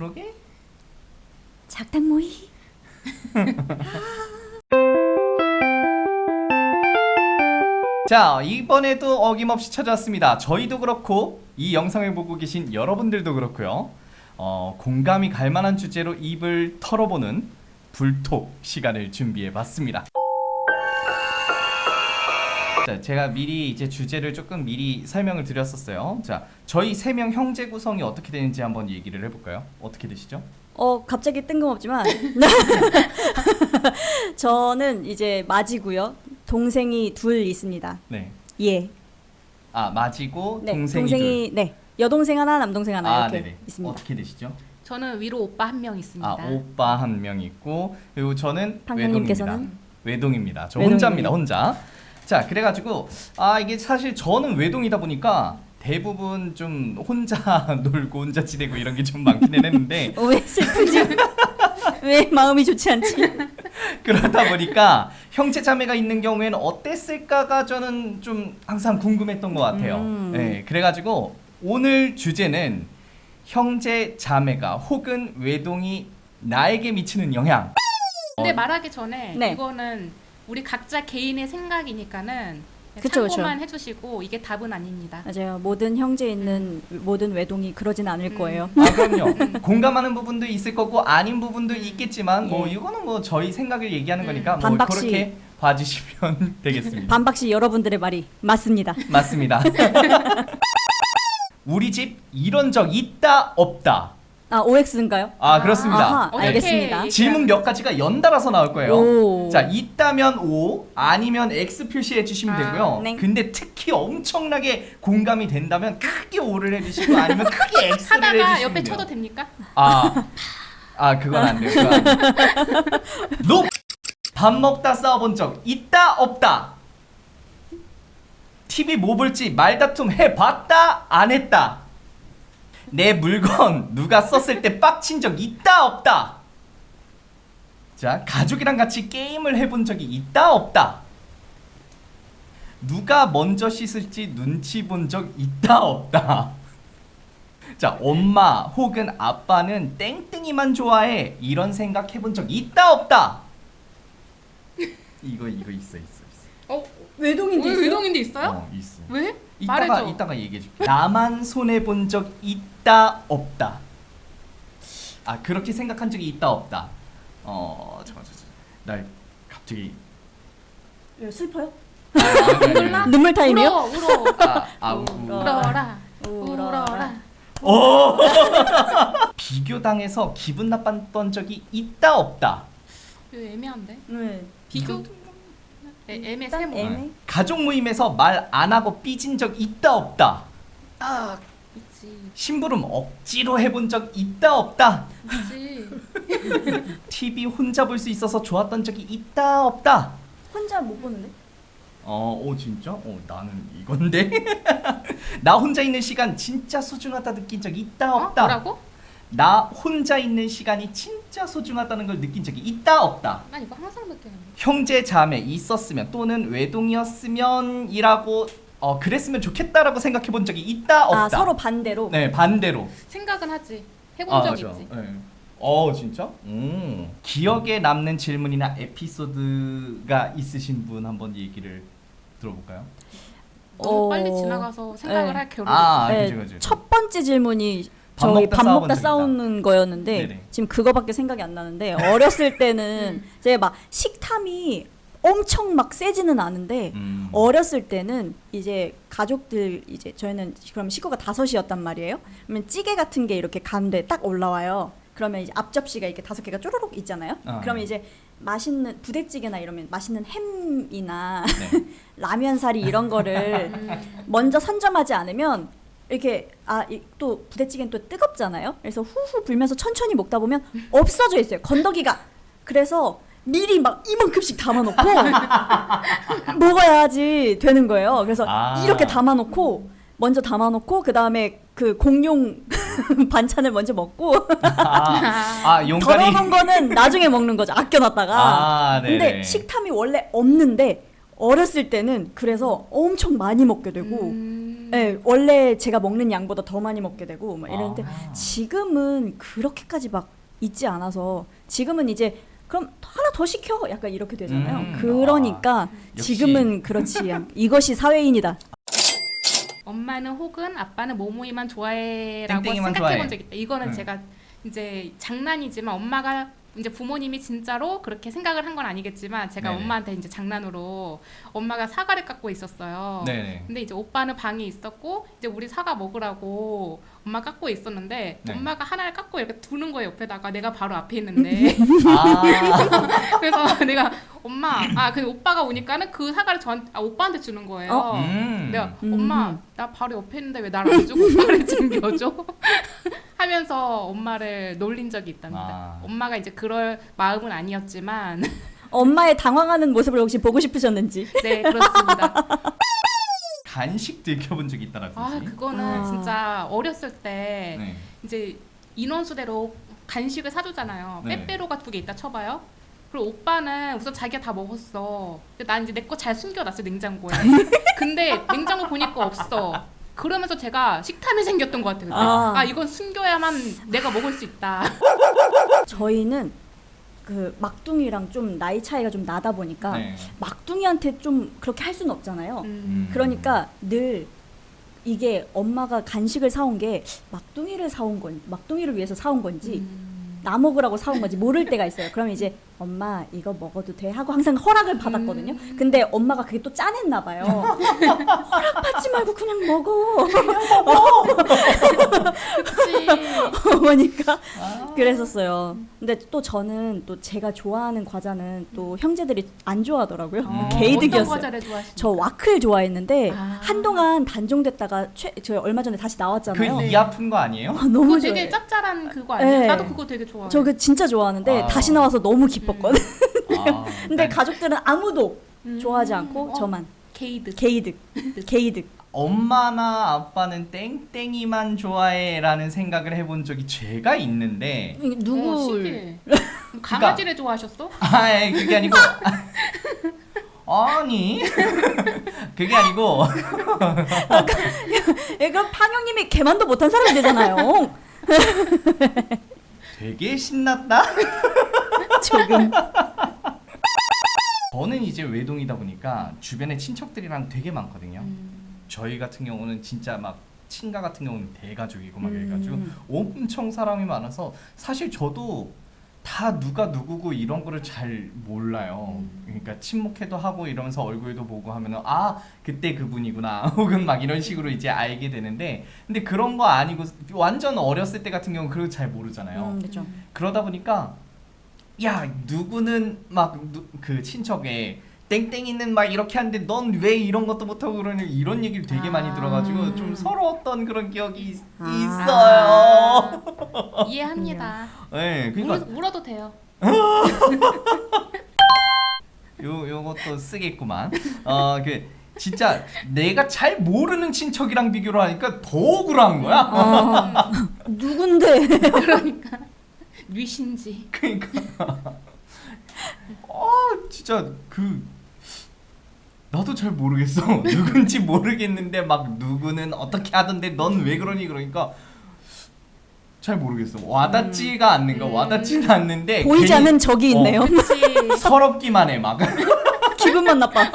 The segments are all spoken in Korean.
그러게? 작당모이. 자, 이번에도 어김없이 찾아왔습니다. 저희도 그렇고 이 영상을 보고 계신 여러분들도 그렇고요. 공감이 갈 만한 주제로 입을 털어보는 불톡 시간을 준비해봤습니다. 자, 제가 미리 이제 주제를 조금 미리 설명을 드렸었어요. 자, 저희 3명 형제 구성이 어떻게 되는지 한번 얘기를 해볼까요? 어떻게 되시죠? 갑자기 뜬금없지만 저는 이제 맞이고요. 동생이 둘 있습니다. 네. 예. 아, 맞이고 네, 동생이 동생이 둘. 네. 여동생 하나, 남동생 하나 이렇게 네네. 있습니다. 어떻게 되시죠? 저는 위로 오빠 한 명 있습니다. 아, 오빠 한 명 있고, 그리고 저는 방송님께서는? 외동입니다. 저 외동이네요. 혼자입니다. 혼자. 자, 그래가지고 이게 사실 저는 외동이다 보니까 대부분 좀 혼자 놀고 혼자 지내고 이런 게 좀 많기는 했는데 왜 슬프지? 왜 마음이 좋지 않지? 그러다 보니까 형제 자매가 있는 경우에는 어땠을까가 저는 좀 항상 궁금했던 것 같아요. 네, 그래가지고 오늘 주제는 형제 자매가 혹은 외동이 나에게 미치는 영향. 근데 말하기 전에 네. 이거는 우리 각자 개인의 생각이니까는 그쵸, 참고만 해주시고 이게 답은 아닙니다. 맞아요. 모든 형제 있는 모든 외동이 그러진 않을 거예요. 아, 그럼요. 공감하는 부분도 있을 거고 아닌 부분도 있겠지만 뭐 예. 이거는 뭐 저희 생각을 얘기하는 거니까 뭐 반박시. 그렇게 봐주시면 되겠습니다. 반박시 여러분들의 말이 맞습니다. 맞습니다. 우리 집 이런 적 있다 없다. OX인가요? 아, 그렇습니다. 아하, 어떻게 알겠습니다. 얘기- 질문 몇 가지가 연달아서 나올 거예요. 오. 자, 있다면 O, 아니면 X 표시해 주시면 되고요. 네. 근데 특히 엄청나게 공감이 된다면 크게 O를 해주시고 아니면 크게 X를 하다가 해주시면 옆에 돼요. 쳐도 됩니까? 그건 안 돼요. 그건 안 돼요. 노! 밥 먹다 싸워본 적 있다 없다. TV 뭐 볼지 말다툼 해봤다 안 했다. 내 물건 누가 썼을 때 빡친 적 있다 없다. 자, 가족이랑 같이 게임을 해본 적이 있다 없다. 누가 먼저 씻을지 눈치 본 적 있다 없다. 자, 엄마 혹은 아빠는 땡땡이만 좋아해 이런 생각 해본 적 있다 없다. 이거 있어. 외동인데 왜 외동인데 있어요? 있어. 왜? 이따가 말해줘. 얘기해줄게. 나만 손해 본 적 있다 없다. 그렇게 생각한 적이 있다 없다. 잠깐. 나 갑자기 슬퍼요? 몰라? 눈물 타임이요? 울어. 울어라. 울어라. 오! 비교당해서 기분 나빴던 적이 있다 없다. 이거 애매한데? 네. 비교? 애매 세모. 애매? 가족 모임에서 말 안 하고 삐진 적 있다 없다. 있지. 심부름 억지로 해본 적 있다 없다. 있지. TV 혼자 볼 수 있어서 좋았던 적이 있다 없다. 혼자 못 보는데? 진짜? 나는 이건데. 나 혼자 있는 시간 진짜 소중하다 느낀 적 있다 없다. 뭐라고? 나 혼자 있는 시간이 진짜 소중하다는 걸 느낀 적이 있다 없다. 난 이거 항상 느끼는데. 형제 자매 있었으면 또는 외동이었으면이라고 그랬으면 좋겠다라고 생각해 본 적이 있다 없다. 서로 반대로. 네, 반대로. 생각은 하지. 해본 적 맞아. 있지. 네. 진짜? 기억에 남는 질문이나 에피소드가 있으신 분 한번 얘기를 들어볼까요? 너무 빨리 지나가서 생각을 네. 할 겨를이 그죠. 첫 번째 질문이 밥 저희 먹다 밥 싸워본 먹다 적이다. 싸우는 거였는데 네네. 지금 그거밖에 생각이 안 나는데 어렸을 때는 제가 막 식탐이 엄청 막 세지는 않은데 어렸을 때는 이제 가족들 이제 저희는 그럼 식구가 5이었단 말이에요. 그러면 찌개 같은 게 이렇게 가운데 딱 올라와요. 그러면 이제 앞접시가 이렇게 5개가 쪼르륵 있잖아요. 그러면 이제 맛있는 부대찌개나 이러면 맛있는 햄이나 네. 라면 사리 이런 거를 먼저 선점하지 않으면 이렇게 또 부대찌개는 또 뜨겁잖아요. 그래서 후후 불면서 천천히 먹다 보면 없어져 있어요. 건더기가. 그래서 미리 막 이만큼씩 담아놓고 먹어야지 되는 거예요. 그래서 이렇게 담아놓고 먼저 담아놓고 그 다음에 그 공용 반찬을 먼저 먹고 용가리. 더러운 거는 나중에 먹는 거죠. 아껴놨다가. 네네. 근데 식탐이 원래 없는데 어렸을 때는 그래서 엄청 많이 먹게 되고 네, 원래 제가 먹는 양보다 더 많이 먹게 되고 막 이랬는데 지금은 그렇게까지 막 있지 않아서 지금은 이제 그럼 하나 더 시켜 약간 이렇게 되잖아요. 그러니까 역시. 지금은 그렇지 이것이 사회인이다. 엄마는 혹은 아빠는 뭐뭐이만 좋아해라고 땡땡이만 생각해 좋아해. 본 적이 있다. 이거는 네. 제가 이제 장난이지만 엄마가 이제 부모님이 진짜로 그렇게 생각을 한 건 아니겠지만 제가 네네. 엄마한테 이제 장난으로 엄마가 사과를 깎고 있었어요. 네네. 근데 이제 오빠는 방에 있었고 이제 우리 사과 먹으라고 엄마 깎고 있었는데 네. 엄마가 하나를 깎고 이렇게 두는 거예요 옆에다가 내가 바로 앞에 있는데 아, 그래서 내가 엄마 근데 오빠가 오니까는 그 사과를 오빠한테 주는 거예요. 내가 엄마 나 바로 옆에 있는데 왜 날 안 주고 오빠를 챙겨줘? 하면서 엄마를 놀린 적이 있답니다. 엄마가 이제 그럴 마음은 아니었지만 엄마의 당황하는 모습을 혹시 보고 싶으셨는지. 네 그렇습니다. 간식 들켜본 적이 있다라든지. 그거는 진짜 어렸을 때 네. 이제 인원수대로 간식을 사주잖아요. 네. 빼빼로가 2개 있다 쳐봐요. 그리고 오빠는 우선 자기가 다 먹었어. 근데 난 이제 내 거 잘 숨겨놨어 냉장고에. 근데 냉장고 보니까 없어. 그러면서 제가 식탐이 생겼던 것 같아요. 그때. 이건 숨겨야만 내가 먹을 수 있다. 저희는 그 막둥이랑 좀 나이 차이가 좀 나다 보니까 네. 막둥이한테 좀 그렇게 할 수는 없잖아요. 그러니까 늘 이게 엄마가 간식을 사온 게 막둥이를 위해서 사온 건지 나 먹으라고 사온 건지 모를 때가 있어요. 그러면 이제 엄마 이거 먹어도 돼 하고 항상 허락을 받았거든요. 근데 엄마가 그게 또 짠했나 봐요. 허락받지 말고 그냥 먹어. 그치. 어머니까 그랬었어요. 근데 또 저는 또 제가 좋아하는 과자는 또 형제들이 안 좋아하더라고요. 어떤 게이득이었어요. 과자를 좋아하십니까? 저 와클 좋아했는데 아. 한동안 단종됐다가 저 얼마 전에 다시 나왔잖아요. 그 이 아픈 거 아니에요? 너무 그거 좋아해. 되게 짭짤한 그거 아니야? 네. 나도 그거 되게 좋아해. 저 그 진짜 좋아하는데 아. 다시 나와서 너무 기뻤거든. 근데 난 가족들은 아무도 좋아하지 않고 저만 게이득. 게이득. 엄마나 아빠는 땡땡이만 좋아해라는 생각을 해본 적이 제가 있는데 누구 신기해. 강아지를 좋아하셨어? 그게 아니고 아니 그게 아니고 그럼 판형님이 개만도 못한 사람이 되잖아요. 되게 신났다. 조금. 저는 이제 외동이다 보니까 주변에 친척들이랑 되게 많거든요. 저희 같은 경우는 진짜 막 친가 같은 경우는 대가족이고 막 이래가지고 엄청 사람이 많아서 사실 저도 다 누가 누구고 이런 거를 잘 몰라요. 그러니까 친목회도 하고 이러면서 얼굴도 보고 하면은 그때 그분이구나 혹은 막 이런 식으로 이제 알게 되는데 근데 그런 거 아니고 완전 어렸을 때 같은 경우는 그런 거 잘 모르잖아요. 그렇죠. 그러다 보니까 야 누구는 막 그 친척에 땡땡이는 막 이렇게 하는데 넌 왜 이런 것도 못하고 그러니 이런 얘기를 되게 많이 들어가지고 좀 서러웠던 그런 기억이 있어요. 이해합니다. 네, 그러니까 울어도 돼요. 요것도 쓰겠구만. 그 진짜 내가 잘 모르는 친척이랑 비교를 하니까 더 억울한 거야. 누군데? 그러니까 뉘신지. 그러니까 진짜 나도 잘 모르겠어. 누군지 모르겠는데 막 누구는 어떻게 하던데 넌 왜 그러니 그러니까 잘 모르겠어. 와닿지가 않는 거. 와닿지는 않는데 보이지 않는 적이 있네요. 그치. 서럽기만 해 막. 기분만 나빠.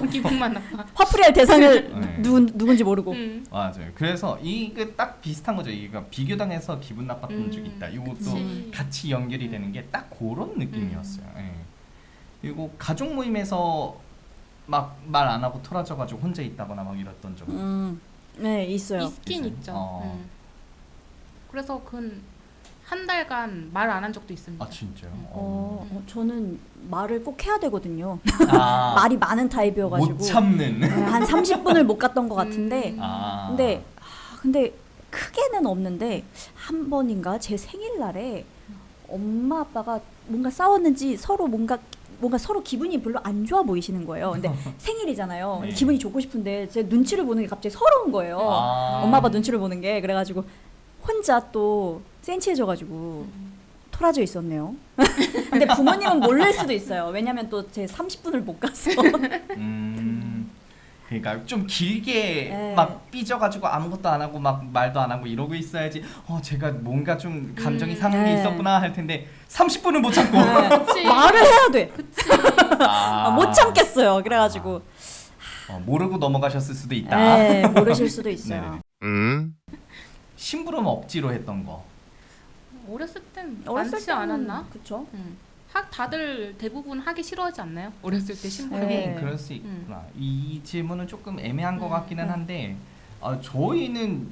기분만 나빠. 화풀이할 대상을 네. 누군지 모르고. 맞아요. 그래서 이게 딱 비슷한 거죠. 이게 비교당해서 기분 나빴던 적이 있다. 이것도 그치. 같이 연결이 되는 게 딱 그런 느낌이었어요. 예. 그리고 가족 모임에서 막 말 안 하고 토라져가지고 혼자 있다거나 막 이랬던 적. 네, 있어요. 있긴 있어요? 있죠. 그래서 한 달간 말 안 한 적도 있습니다. 진짜요? 저는 말을 꼭 해야 되거든요. 아, 말이 많은 타입이어가지고 못 참는. 한 30분을 못 갔던 것 같은데 아. 근데 크게는 없는데 한 번인가 제 생일날에 엄마 아빠가 뭔가 싸웠는지 뭔가 서로 기분이 별로 안 좋아 보이시는 거예요. 근데 생일이잖아요. 네. 기분이 좋고 싶은데 제 눈치를 보는 게 갑자기 서러운 거예요. 엄마 아빠 눈치를 보는 게. 그래가지고 혼자 또 센치해져가지고 토라져 있었네요. 근데 부모님은 모를 수도 있어요. 왜냐면 또 제 30분을 못 가서. 그러니까 좀 길게 네. 막 삐져가지고 아무것도 안 하고 막 말도 안 하고 이러고 있어야지. 제가 뭔가 좀 감정이 상한 게 네. 있었구나 할 텐데 30분을 못 참고. 그치. 말을 해야 돼. 그치. 못 참겠어요. 그래가지고 모르고 넘어가셨을 수도 있다. 네, 모르실 수도 있어요. 심부름 억지로 했던 거. 어렸을 땐 어렸을 많지 때는 않았나? 그쵸? 다들 대부분 하기 싫어하지 않나요? 어렸을 때 심부름이. 네. 그럴 수 있구나. 이 질문은 조금 애매한 것 같기는 한데 저희는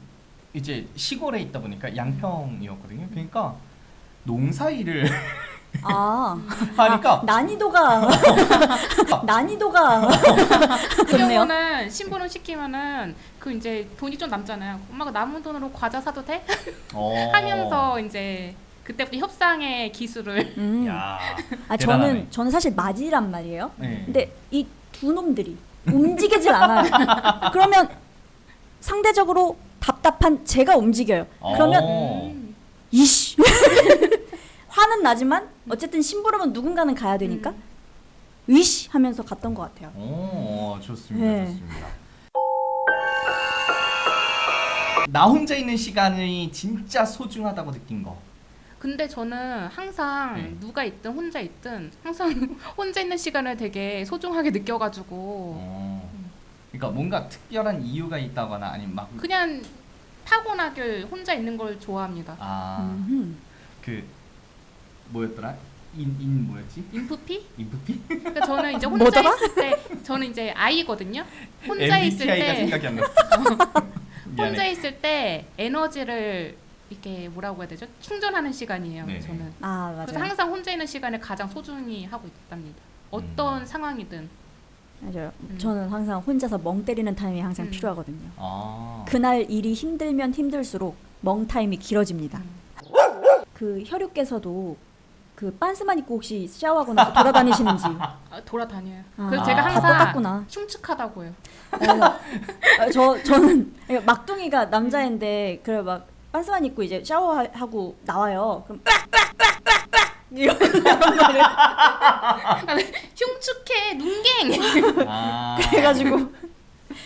이제 시골에 있다 보니까 양평이었거든요. 그러니까 농사일을 하니까 난이도가 그 좋네요. 경우는 심부름 시키면은 그 이제 돈이 좀 남잖아요. 엄마가 남은 돈으로 과자 사도 돼? 하면서 이제 그때부터 협상의 기술을. 야, 저는 사실 맞이란 말이에요. 네. 근데 이 두 놈들이 움직이질 않아요. 그러면 상대적으로 답답한 제가 움직여요. 그러면 이씨 화는 나지만 어쨌든 심부름은 누군가는 가야 되니까 이씨 하면서 갔던 것 같아요. 좋습니다. 네. 좋습니다. 나 혼자 있는 시간이 진짜 소중하다고 느낀 거. 근데 저는 항상 네. 누가 있든 혼자 있든 항상 혼자 있는 시간을 되게 소중하게 느껴가지고 그러니까 뭔가 특별한 이유가 있다거나 아니면 막 그냥 타고나길 혼자 있는 걸 좋아합니다. 그 뭐였더라? 인 뭐였지? 인프피? 인프피? 그러니까 저는 이제 혼자 뭐더라? 있을 때 저는 이제 아이거든요. 혼자 있을 MBTI가 때 생각이 안 났어. 미안해. 혼자 있을 때 에너지를 이렇게 뭐라고 해야 되죠? 충전하는 시간이에요. 네네. 저는. 맞아요. 그래서 항상 혼자 있는 시간을 가장 소중히 하고 있답니다. 어떤 상황이든. 맞아요. 저는 항상 혼자서 멍 때리는 타임이 항상 음. 필요하거든요. 아. 그날 일이 힘들면 힘들수록 멍 타임이 길어집니다. 그 혈육께서도 그 빤스만 입고 혹시 샤워하고 나서 돌아다니시는지. 돌아다녀요. 아, 그래서 제가 다 항상 똑같구나. 흉측하다고요. 저는 막둥이가 남자인데 그래 막 빤스만 입고 이제 샤워하고 나와요. 그럼 흉측해 눈갱. 그래가지고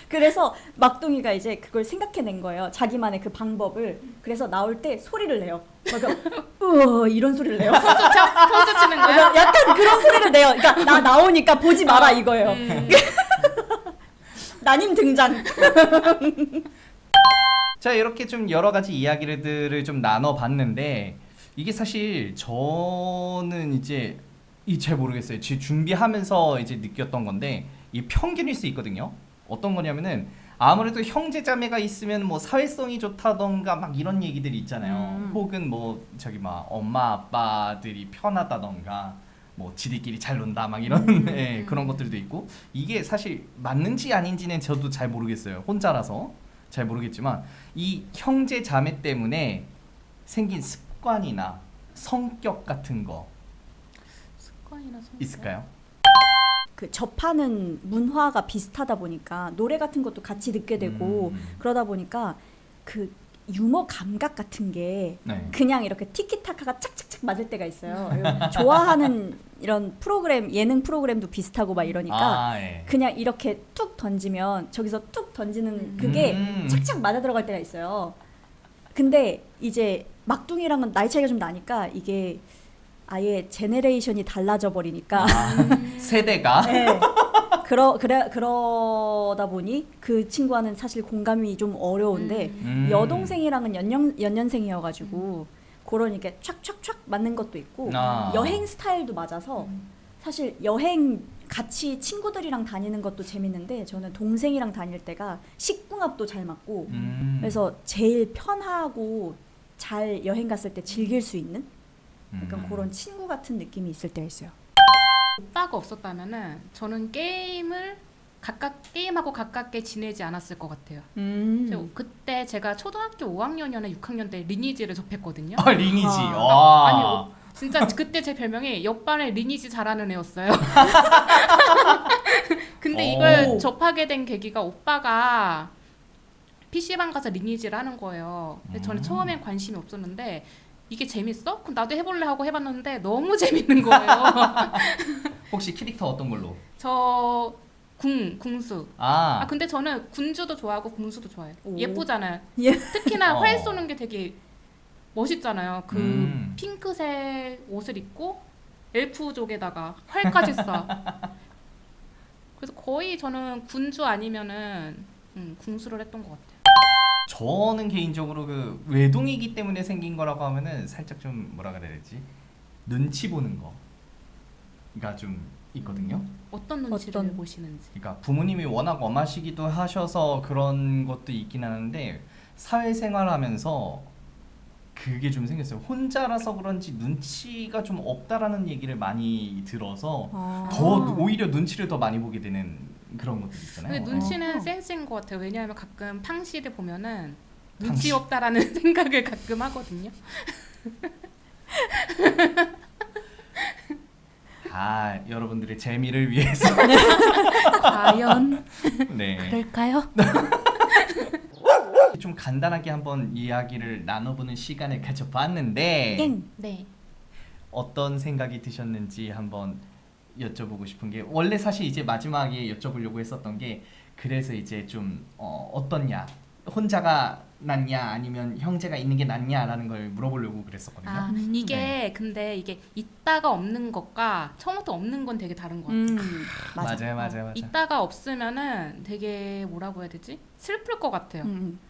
그래서 막둥이가 이제 그걸 생각해낸 거예요. 자기만의 그 방법을. 그래서 나올 때 소리를 내요. 이런 소리를 내요. 선수 치는 거야? 약간 그런 소리를 내요. 그러니까 나 나오니까 보지 마라 이거예요. 나님 등장. 자, 이렇게 좀 여러 가지 이야기들을 좀 나눠봤는데 이게 사실 저는 이제 잘 모르겠어요. 준비하면서 이제 느꼈던 건데 이 편견일 수 있거든요. 어떤 거냐면은 아무래도 형제 자매가 있으면 뭐 사회성이 좋다던가 막 이런 얘기들이 있잖아요. 혹은 뭐 저기 막 엄마 아빠들이 편하다던가 뭐 지들끼리 잘 논다 막 이런 그런 것들도 있고 이게 사실 맞는지 아닌지는 저도 잘 모르겠어요. 혼자라서 잘 모르겠지만 이 형제 자매 때문에 생긴 습관이나 성격 같은 거 습관이나 성격. 있을까요? 그 접하는 문화가 비슷하다 보니까 노래 같은 것도 같이 듣게 되고 그러다 보니까 그 유머 감각 같은 게 네. 그냥 이렇게 티키타카가 착착착 맞을 때가 있어요. 그리고 좋아하는 이런 프로그램 예능 프로그램도 비슷하고 막 이러니까 예. 그냥 이렇게 툭 던지면 저기서 툭 던지는 그게 착착 맞아 들어갈 때가 있어요. 근데 이제 막둥이랑은 나이 차이가 좀 나니까 이게 아예 제네레이션이 달라져 버리니까 세대가 네. 그러다 보니 그 친구와는 사실 공감이 좀 어려운데 여동생이랑은 연년생이어가지고 그런 이렇게 촥촥촥 맞는 것도 있고 여행 스타일도 맞아서 사실 여행 같이 친구들이랑 다니는 것도 재밌는데 저는 동생이랑 다닐 때가 식궁합도 잘 맞고 그래서 제일 편하고 잘 여행 갔을 때 즐길 수 있는 약간 그런 친구 같은 느낌이 있을 때가 있어요. 오빠가 없었다면은 저는 게임하고 가깝게 지내지 않았을 것 같아요. 그때 제가 초등학교 5학년이나 6학년 때 리니지를 접했거든요. 리니지. 아니 진짜 그때 제 별명이 옆반에 리니지 잘하는 애였어요. 근데 이걸 접하게 된 계기가 오빠가 PC방 가서 리니지를 하는 거예요. 근데 저는 처음엔 관심이 없었는데 이게 재밌어? 그럼 나도 해볼래 하고 해봤는데 너무 재밌는 거예요. 혹시 캐릭터 어떤 걸로? 저 궁수. 아, 근데 저는 군주도 좋아하고 궁수도 좋아해요. 오. 예쁘잖아요. 예. 특히나 어. 활 쏘는 게 되게 멋있잖아요. 그 음. 핑크색 옷을 입고 엘프족에다가 활까지 쏴. 그래서 거의 저는 군주 아니면은 궁수를 했던 것 같아요. 저는 개인적으로 그 외동이기 때문에 생긴 거라고 하면은 살짝 좀 뭐라 그래야 되지? 눈치 보는 거가 좀 있거든요. 어떤 눈치를 어떤? 보시는지. 그러니까 부모님이 워낙 엄하시기도 하셔서 그런 것도 있긴 하는데 사회생활하면서 그게 좀 생겼어요. 혼자라서 그런지 눈치가 좀 없다라는 얘기를 많이 들어서 아. 더 오히려 눈치를 더 많이 보게 되는 그런 것들 근데 있잖아요. 눈치는 어허. 센스인 것 같아요. 왜냐하면 가끔 팡씨를 보면은 팡씨. 눈치 없다라는 생각을 가끔 하거든요. 아, 여러분들의 재미를 위해서 과연 네. 그럴까요? 좀 간단하게 한번 이야기를 나눠보는 시간을 가져봤는데 땡. 네. 어떤 생각이 드셨는지 한번 여쭤보고 싶은 게 원래 사실 이제 마지막에 여쭤보려고 했었던 게 그래서 이제 좀 어떻냐 혼자가 낫냐 아니면 형제가 있는 게 낫냐라는 걸 물어보려고 그랬었거든요. 이게 네. 근데 이게 있다가 없는 것과 처음부터 없는 건 되게 다른 것 같아요. 맞아. 맞아요. 있다가 없으면은 되게 뭐라고 해야 되지? 슬플 것 같아요.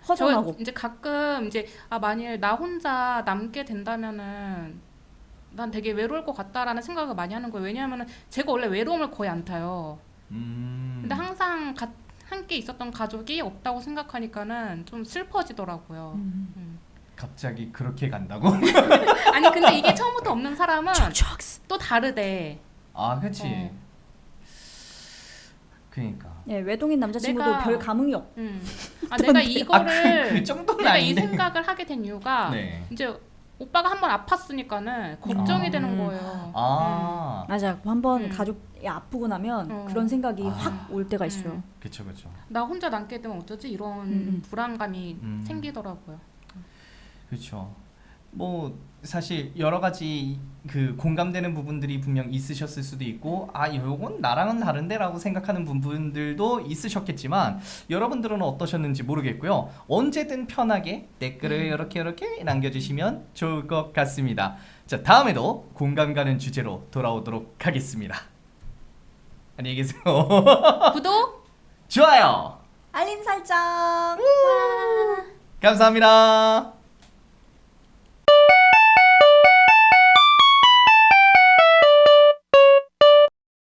허전하고. 저 이제 가끔 이제 만일 나 혼자 남게 된다면은 난 되게 외로울 것 같다라는 생각을 많이 하는 거예요. 왜냐하면은 제가 원래 외로움을 거의 안 타요. 근데 항상 함께 있었던 가족이 없다고 생각하니까는 좀 슬퍼지더라고요. 갑자기 그렇게 간다고? 아니 근데 이게 처음부터 없는 사람은 또 다르대. 아, 그렇지. 어. 그러니까. 예, 외동인 남자친구도 내가- 별 감흥이 없. 내가 이거를 그 정도는 내가 이 아닌데. 생각을 하게 된 이유가 네. 이제 오빠가 한 번 아팠으니까는 걱정이 되는 거예요. 아, 맞아. 한번 음. 가족이 아프고 나면 어. 그런 생각이 아. 확 올 때가 있어요. 그렇죠. 나 혼자 남게 되면 어쩌지? 이런 불안감이 생기더라고요. 그렇죠. 뭐 사실 여러 가지 그 공감되는 부분들이 분명 있으셨을 수도 있고 아 이건 나랑은 다른데라고 생각하는 부분들도 있으셨겠지만 여러분들은 어떠셨는지 모르겠고요. 언제든 편하게 댓글을 이렇게 남겨주시면 좋을 것 같습니다. 자, 다음에도 공감 가는 주제로 돌아오도록 하겠습니다. 안녕히 계세요. 구독! 좋아요. 알림 설정. 감사합니다.